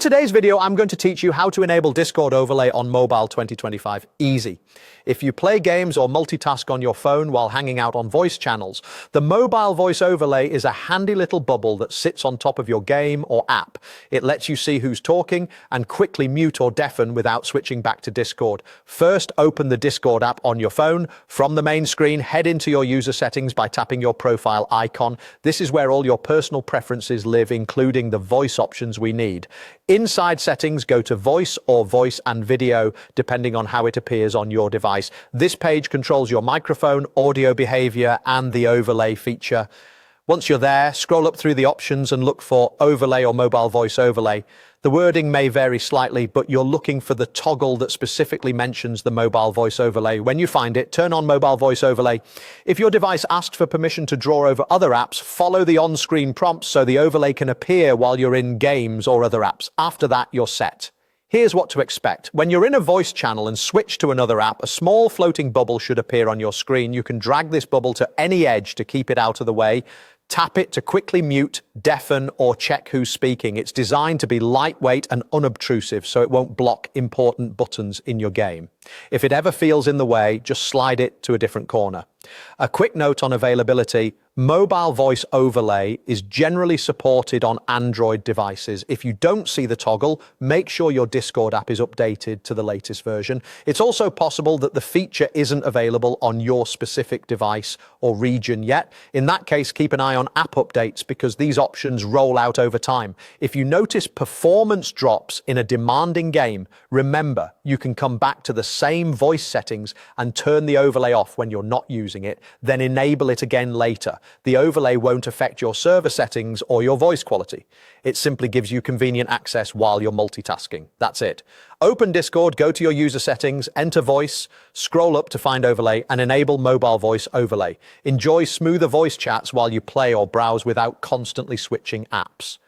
In today's video, I'm going to teach you how to enable Discord overlay on Mobile 2025 easy. If you play games or multitask on your phone while hanging out on voice channels, the mobile voice overlay is a handy little bubble that sits on top of your game or app. It lets you see who's talking and quickly mute or deafen without switching back to Discord. First, open the Discord app on your phone. From the main screen, head into your user settings by tapping your profile icon. This is where all your personal preferences live, including the voice options we need. Inside settings, go to voice or voice and video, depending on how it appears on your device. This page controls your microphone, audio behavior, and the overlay feature. Once you're there, scroll up through the options and look for overlay or mobile voice overlay. The wording may vary slightly, but you're looking for the toggle that specifically mentions the mobile voice overlay. When you find it, turn on mobile voice overlay. If your device asks for permission to draw over other apps, follow the on-screen prompts so the overlay can appear while you're in games or other apps. After that, you're set. Here's what to expect. When you're in a voice channel and switch to another app, a small floating bubble should appear on your screen. You can drag this bubble to any edge to keep it out of the way. Tap it to quickly mute, deafen, or check who's speaking. It's designed to be lightweight and unobtrusive, so it won't block important buttons in your game. If it ever feels in the way, just slide it to a different corner. A quick note on availability. Mobile voice overlay is generally supported on Android devices. If you don't see the toggle, make sure your Discord app is updated to the latest version. It's also possible that the feature isn't available on your specific device or region yet. In that case, keep an eye on app updates because these options roll out over time. If you notice performance drops in a demanding game, remember you can come back to the same voice settings and turn the overlay off when you're not using it, then enable it again later. The overlay won't affect your server settings or your voice quality. It simply gives you convenient access while you're multitasking. That's it. Open Discord, go to your user settings, enter voice, scroll up to find overlay, and enable mobile voice overlay. Enjoy smoother voice chats while you play or browse without constantly switching apps.